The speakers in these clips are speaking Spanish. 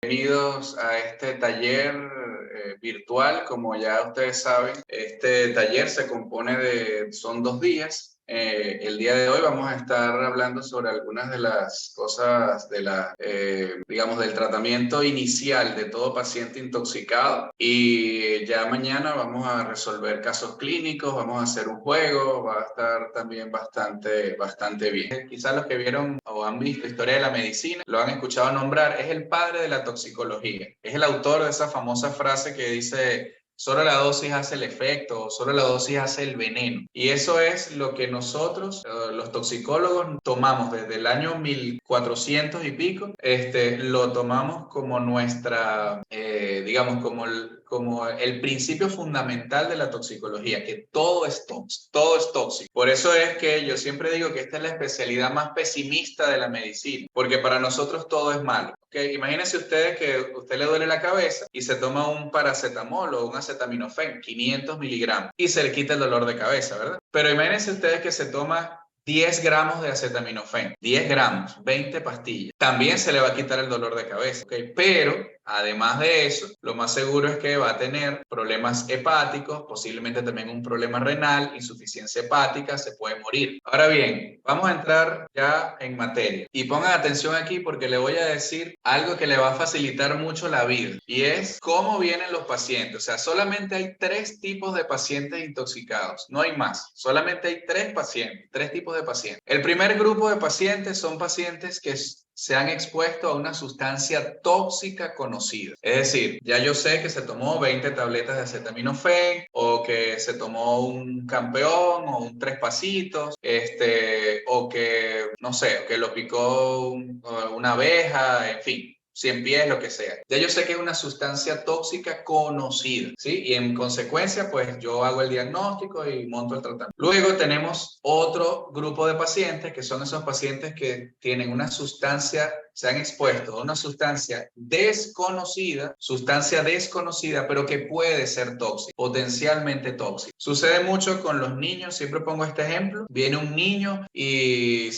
Bienvenidos a este taller virtual. Como ya ustedes saben, este taller se compone son 2 días. El día de hoy vamos a estar hablando sobre algunas de las cosas digamos, del tratamiento inicial de todo paciente intoxicado. Y ya mañana vamos a resolver casos clínicos, vamos a hacer un juego, va a estar también bastante bien. Quizás los que vieron o han visto Historia de la Medicina lo han escuchado nombrar. Es el padre de la toxicología. Es el autor de esa famosa frase que dice: solo la dosis hace el efecto, solo la dosis hace el veneno. Y eso es lo que nosotros, los toxicólogos, tomamos desde el año 1400 y pico. Lo tomamos como nuestra, digamos, como el principio fundamental de la toxicología, que todo es tóxico, todo es tóxico. Por eso es que yo siempre digo que esta es la especialidad más pesimista de la medicina, porque para nosotros todo es malo. Imagínense ustedes que a usted le duele la cabeza y se toma un paracetamol o un acetaminofén, 500 miligramos, y se le quita el dolor de cabeza, ¿verdad? Pero imagínense ustedes que se toma 10 gramos de acetaminofén, 10 gramos, 20 pastillas. También se le va a quitar el dolor de cabeza, ¿ok? Pero, además de eso, lo más seguro es que va a tener problemas hepáticos, posiblemente también un problema renal, insuficiencia hepática, se puede morir. Ahora bien, vamos a entrar ya en materia. Y pongan atención aquí porque le voy a decir algo que le va a facilitar mucho la vida. Y es cómo vienen los pacientes. O sea, solamente hay 3 tipos de pacientes intoxicados. No hay más. Solamente hay 3 pacientes, 3 tipos de pacientes. El primer grupo de pacientes son pacientes que se han expuesto a una sustancia tóxica conocida. Es decir, ya yo sé que se tomó 20 tabletas de acetaminofén, o que se tomó un campeón o un 3 pasitos, o que, no sé, que lo picó una abeja, en fin. 100 pies, lo que sea. Ya yo sé que es una sustancia tóxica conocida, ¿sí? Y en consecuencia, pues yo hago el diagnóstico y monto el tratamiento. Luego tenemos otro grupo de pacientes, que son esos pacientes que tienen una sustancia, se han expuesto a una sustancia desconocida, pero que puede ser tóxica, potencialmente tóxica. Sucede mucho con los niños, siempre pongo este ejemplo. Viene un niño y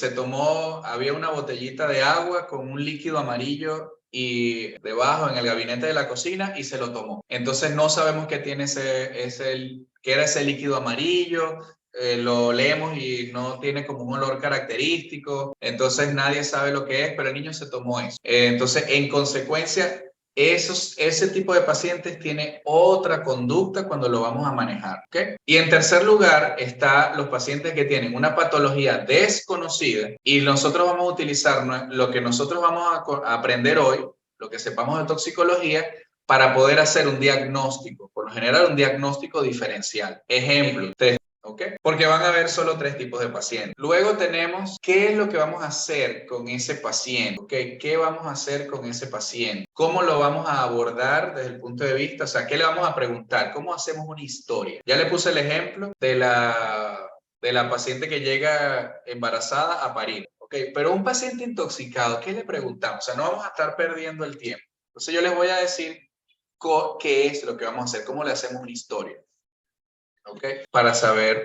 había una botellita de agua con un líquido amarillo y debajo en el gabinete de la cocina y se lo tomó. Entonces no sabemos qué tiene qué era ese líquido amarillo. Lo leemos y no tiene como un olor característico, entonces nadie sabe lo que es, pero el niño se tomó eso. Entonces, en consecuencia, ese tipo de pacientes tiene otra conducta cuando lo vamos a manejar, ¿ok? Y en tercer lugar están los pacientes que tienen una patología desconocida y nosotros vamos a utilizar lo que nosotros vamos a aprender hoy, lo que sepamos de toxicología, para poder hacer un diagnóstico, por lo general un diagnóstico diferencial. Ejemplo, ¿okay? Porque van a haber solo 3 tipos de pacientes. Luego tenemos qué es lo que vamos a hacer con ese paciente, ¿okay? ¿Qué vamos a hacer con ese paciente? ¿Cómo lo vamos a abordar desde el punto de vista? O sea, ¿qué le vamos a preguntar? ¿Cómo hacemos una historia? Ya le puse el ejemplo de la paciente que llega embarazada a parir, ¿okay? Pero un paciente intoxicado, ¿qué le preguntamos? O sea, no vamos a estar perdiendo el tiempo. Entonces yo les voy a decir qué es lo que vamos a hacer, cómo le hacemos una historia. ¿Okay? Para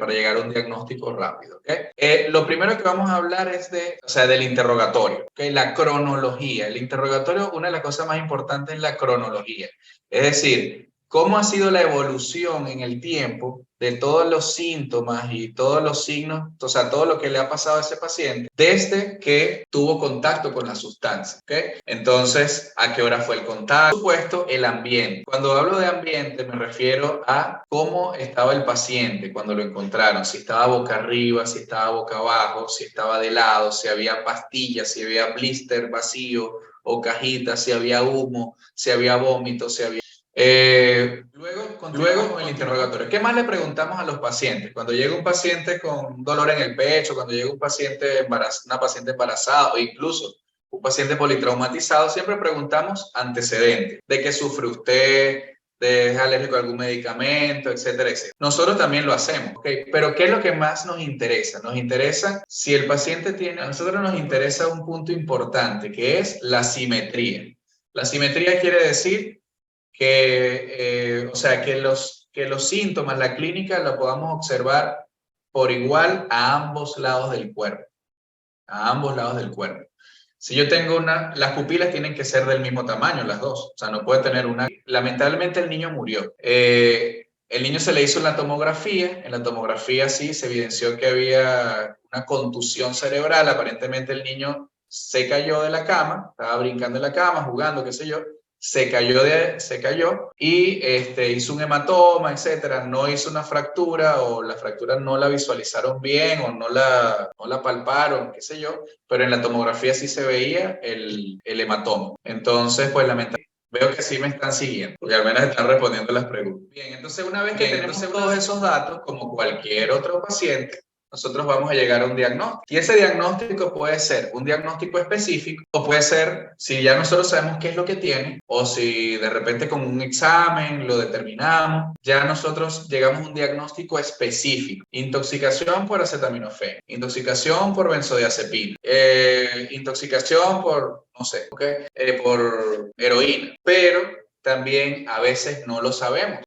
llegar a un diagnóstico rápido. ¿Okay? Lo primero que vamos a hablar es del interrogatorio, ¿okay? La cronología. El interrogatorio, una de las cosas más importantes es la cronología. Es decir, cómo ha sido la evolución en el tiempo de todos los síntomas y todos los signos, o sea, todo lo que le ha pasado a ese paciente desde que tuvo contacto con la sustancia. ¿Okay? Entonces, ¿a qué hora fue el contacto? Por supuesto, el ambiente. Cuando hablo de ambiente me refiero a cómo estaba el paciente cuando lo encontraron, si estaba boca arriba, si estaba boca abajo, si estaba de lado, si había pastillas, si había blister vacío o cajita, si había humo, si había vómito, si había... Luego con el interrogatorio. ¿Qué más le preguntamos a los pacientes? Cuando llega un paciente con dolor en el pecho, cuando llega una paciente embarazada o incluso un paciente politraumatizado, siempre preguntamos antecedentes. ¿De qué sufre usted? ¿Es alérgico a algún medicamento? Etcétera, etcétera. Nosotros también lo hacemos, ¿ok? Pero ¿qué es lo que más nos interesa? Nos interesa si el paciente tiene... A nosotros nos interesa un punto importante, que es la simetría. La simetría quiere decir que los síntomas, la clínica, la podamos observar por igual a ambos lados del cuerpo. A ambos lados del cuerpo. Si yo tengo las pupilas tienen que ser del mismo tamaño, las dos. O sea, no puede tener una. Lamentablemente el niño murió. El niño se le hizo la tomografía. En la tomografía sí se evidenció que había una contusión cerebral. Aparentemente el niño se cayó de la cama, estaba brincando en la cama, jugando, qué sé yo. Se cayó y hizo un hematoma, etcétera. No hizo una fractura o la fractura no la visualizaron bien o no la palparon, qué sé yo, pero en la tomografía sí se veía el hematoma. Entonces, pues lamentablemente, veo que sí me están siguiendo, porque al menos están respondiendo las preguntas. Bien, entonces una vez que tenemos todos esos datos, como cualquier otro paciente, nosotros vamos a llegar a un diagnóstico. Y ese diagnóstico puede ser un diagnóstico específico o puede ser, si ya nosotros sabemos qué es lo que tiene, o si de repente con un examen lo determinamos, ya nosotros llegamos a un diagnóstico específico. Intoxicación por acetaminofén, intoxicación por benzodiazepina, intoxicación por, no sé, por heroína. Pero también a veces no lo sabemos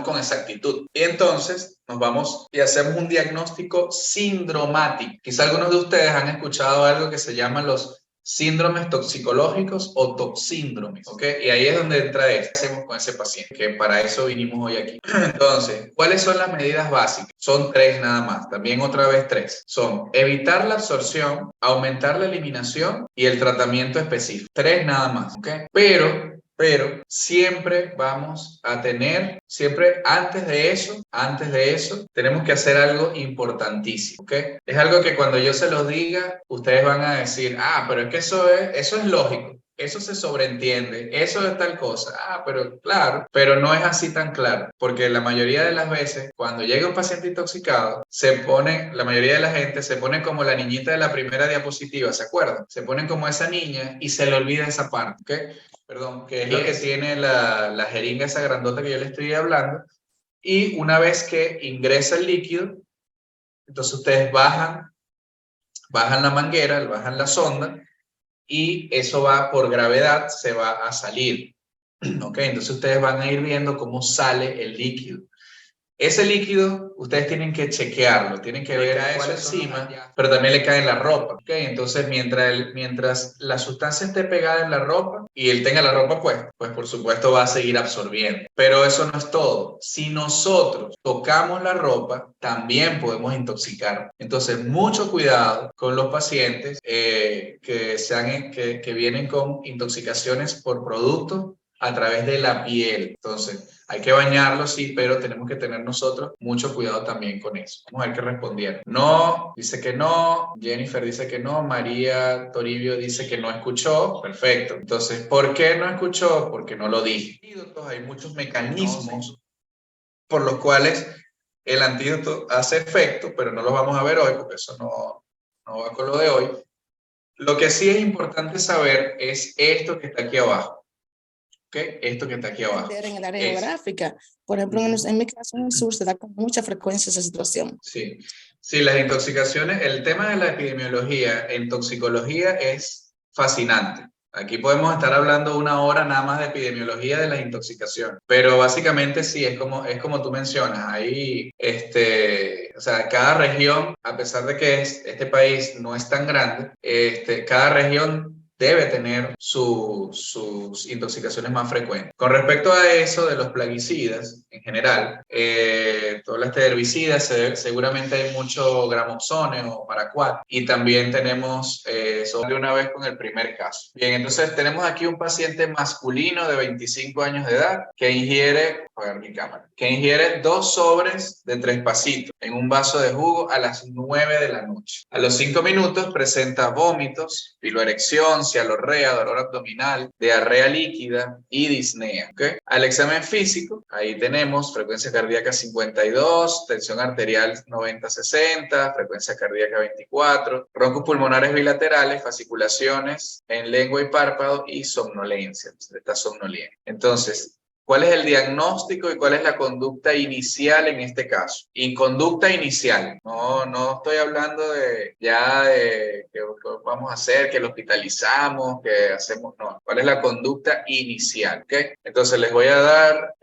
con exactitud. Y entonces nos vamos y hacemos un diagnóstico sindromático. Quizá algunos de ustedes han escuchado algo que se llaman los síndromes toxicológicos o toxíndromes, ¿ok? Y ahí es donde entra esto. ¿Qué hacemos con ese paciente? Que para eso vinimos hoy aquí. Entonces, ¿cuáles son las medidas básicas? Son 3 nada más, también otra vez 3. Son evitar la absorción, aumentar la eliminación y el tratamiento específico. 3 nada más, ¿ok? Pero siempre vamos a tener, siempre antes de eso, tenemos que hacer algo importantísimo, ¿ok? Es algo que cuando yo se los diga, ustedes van a decir, pero es que eso es lógico. Eso se sobreentiende, eso es tal cosa. Pero claro, pero no es así tan claro, porque la mayoría de las veces, cuando llega un paciente intoxicado, la mayoría de la gente se pone como la niñita de la primera diapositiva, ¿se acuerdan? Se ponen como esa niña y se le olvida esa parte, ¿ok? Perdón, que es lo que tiene la jeringa esa grandota que yo le estoy hablando. Y una vez que ingresa el líquido, entonces ustedes bajan la manguera, bajan la sonda, y eso va por gravedad, se va a salir. ¿Ok? Entonces ustedes van a ir viendo cómo sale el líquido. Ese líquido, ustedes tienen que chequearlo, tienen que ver eso encima, pero también le cae en la ropa, ¿ok? Entonces, mientras la sustancia esté pegada en la ropa y él tenga la ropa puesta, pues por supuesto va a seguir absorbiendo. Pero eso no es todo. Si nosotros tocamos la ropa, también podemos intoxicar. Entonces, mucho cuidado con los pacientes que vienen con intoxicaciones por productos a través de la piel. Entonces, hay que bañarlo, sí, pero tenemos que tener nosotros mucho cuidado también con eso. Vamos a ver qué respondieron. No, dice que no. Jennifer dice que no. María Toribio dice que no escuchó. Perfecto. Entonces, ¿por qué no escuchó? Porque no lo dije. Hay muchos mecanismos por los cuales el antídoto hace efecto, pero no los vamos a ver hoy porque eso no va con lo de hoy. Lo que sí es importante saber es esto que está aquí abajo. ¿Okay? Esto que está aquí abajo. En el área geográfica, por ejemplo, en mi caso en el sur se da con mucha frecuencia esa situación. Sí, las intoxicaciones, el tema de la epidemiología en toxicología es fascinante. Aquí podemos estar hablando 1 hora nada más de epidemiología de las intoxicaciones, pero básicamente sí, es como tú mencionas, ahí, o sea, cada región, a pesar de que este país no es tan grande, cada región debe tener sus intoxicaciones más frecuentes. Con respecto a eso de los plaguicidas, en general, todas las herbicidas, seguramente hay mucho gramoxone o paraquat, y también tenemos, sobre una vez con el primer caso. Bien, entonces tenemos aquí un paciente masculino de 25 años de edad que ingiere, apagar mi cámara, que ingiere 2 sobres de 3 pasitos en un vaso de jugo a las 9 de la noche. A los 5 minutos presenta vómitos, piloerección, cialorrea, dolor abdominal, diarrea líquida y disnea. ¿Okay? Al examen físico, ahí tenemos frecuencia cardíaca 52, tensión arterial 90-60, frecuencia cardíaca 24, broncos pulmonares bilaterales, fasciculaciones en lengua y párpado y somnolencia. Está somnoliente. Entonces, ¿Cuál es el diagnóstico y cuál es la conducta inicial en este caso? Y conducta inicial, no estoy hablando de ya de que vamos a hacer, que lo hospitalizamos, que hacemos, no. ¿Cuál es la conducta inicial? ¿Ok? Entonces les voy a dar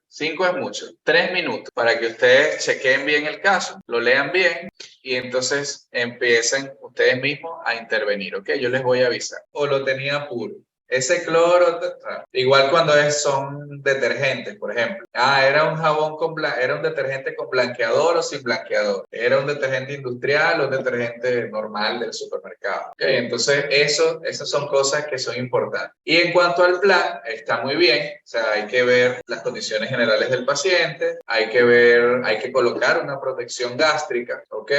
5 es mucho, 3 minutos para que ustedes chequen bien el caso, lo lean bien y entonces empiecen ustedes mismos a intervenir, ¿ok? Yo les voy a avisar. O lo tenía puro. Ese cloro, igual cuando son detergentes, por ejemplo. Era un jabón era un detergente con blanqueador o sin blanqueador. Era un detergente industrial o un detergente normal del supermercado. Okay, entonces, esas son cosas que son importantes. Y en cuanto al plan, está muy bien. O sea, hay que ver las condiciones generales del paciente, hay que colocar una protección gástrica, ¿ok?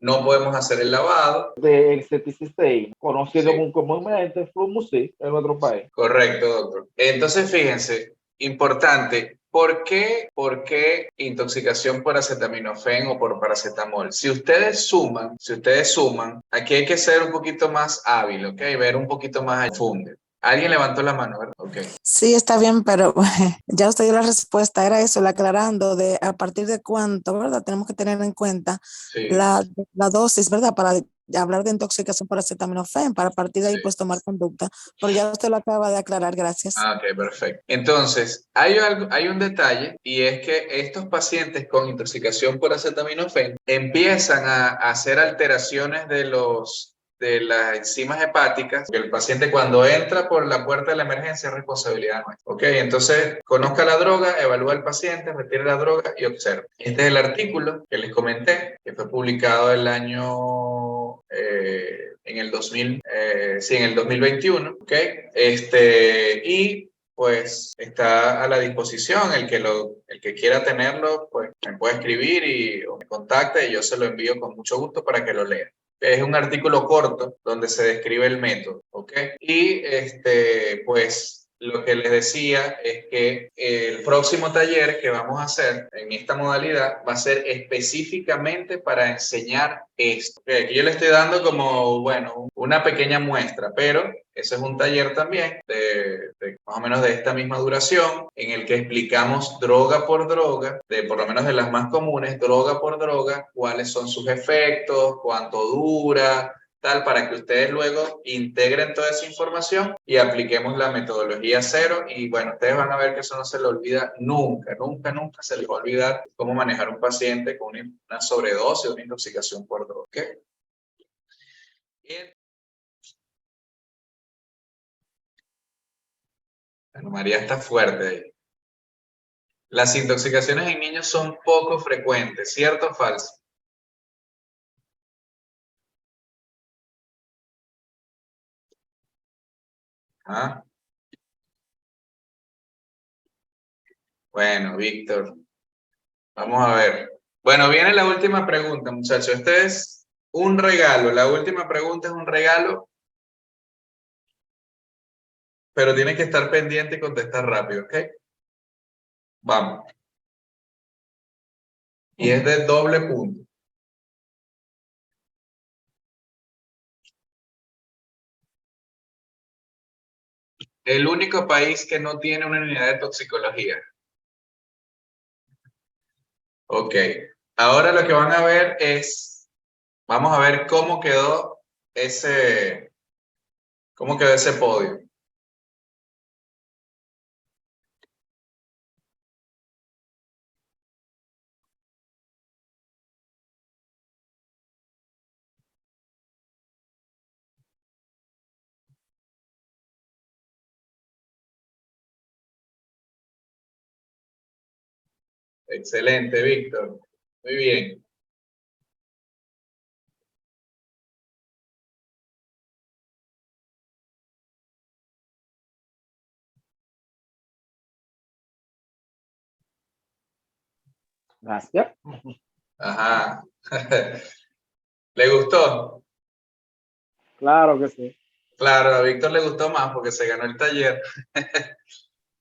No podemos hacer el lavado. Del 76, conocido Sí. comúnmente Flumucil en nuestro país. Correcto, doctor. Entonces, fíjense, importante, ¿por qué intoxicación por acetaminofén o por paracetamol? Si ustedes suman, aquí hay que ser un poquito más hábil, ¿ok? Ver un poquito más al fondo. Alguien levantó la mano, ¿verdad? Ok. Sí, está bien, pero ya usted dio la respuesta, era eso, la aclarando de a partir de cuánto, ¿verdad? Tenemos que tener en cuenta Sí. la dosis, ¿verdad? Para hablar de intoxicación por acetaminofén, para a partir de ahí pues tomar conducta. Pero ya usted lo acaba de aclarar, gracias. Ok, perfecto. Entonces, hay un detalle y es que estos pacientes con intoxicación por acetaminofén empiezan a hacer alteraciones de las enzimas hepáticas, que el paciente cuando entra por la puerta de la emergencia es responsabilidad nuestra. Ok, entonces conozca la droga, evalúa al paciente, retire la droga y observe. Este es el artículo que les comenté, que fue publicado el año, en el 2021, ok, y pues está a la disposición, el que quiera tenerlo, pues me puede escribir o me contacta y yo se lo envío con mucho gusto para que lo lea. Es un artículo corto donde se describe el método, ¿ok? Y pues lo que les decía es que el próximo taller que vamos a hacer en esta modalidad va a ser específicamente para enseñar esto. Okay, aquí yo le estoy dando como, bueno, una pequeña muestra, pero ese es un taller también de más o menos de esta misma duración, en el que explicamos droga por droga, por lo menos de las más comunes, droga por droga, cuáles son sus efectos, cuánto dura, tal, para que ustedes luego integren toda esa información y apliquemos la metodología cero. Y bueno, ustedes van a ver que eso no se le olvida nunca, nunca, nunca se les va a olvidar cómo manejar un paciente con una sobredosis o una intoxicación por droga. ¿Okay? Bueno, María está fuerte ahí. Las intoxicaciones en niños son poco frecuentes, ¿cierto o falso? ¿Ah? Bueno, Víctor, vamos a ver. Bueno, viene la última pregunta, muchachos. Este es un regalo. La última pregunta es un regalo, pero tienen que estar pendiente y contestar rápido, ¿ok? Vamos. Y es de doble punto. El único país que no tiene una unidad de toxicología. Ok. Ahora lo que van a ver vamos a ver cómo quedó ese podio. Excelente, Víctor. Muy bien. Gracias. Ajá. ¿Le gustó? Claro que sí. Claro, a Víctor le gustó más porque se ganó el taller.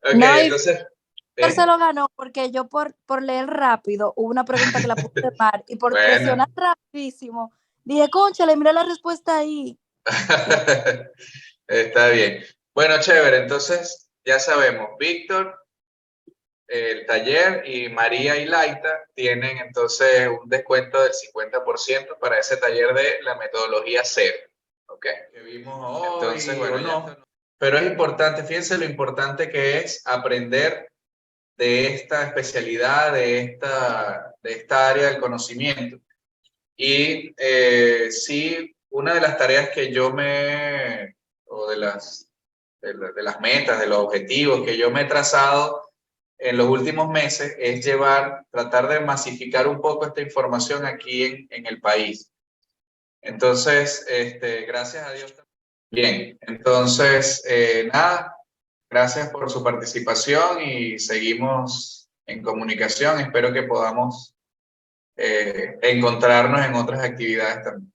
Ok, No, y entonces. Víctor se lo ganó porque yo por leer rápido, hubo una pregunta que la puse mal y por Bueno. presionar rapidísimo, dije, cónchale, mira la respuesta ahí. Está bien. Bueno, chévere. Entonces, ya sabemos, Víctor el taller y María y Laita tienen entonces un descuento del 50% para ese taller de la metodología CER. ¿Ok? Que vimos hoy, entonces, bueno, no. Pero es importante, fíjense lo importante que es aprender de esta especialidad, de esta área del conocimiento. Y sí, una de las tareas que yo o de las metas, de los objetivos que yo me he trazado en los últimos meses es tratar de masificar un poco esta información aquí en el país. Entonces, gracias a Dios. Bien, entonces, nada, gracias por su participación y seguimos en comunicación. Espero que podamos encontrarnos en otras actividades también.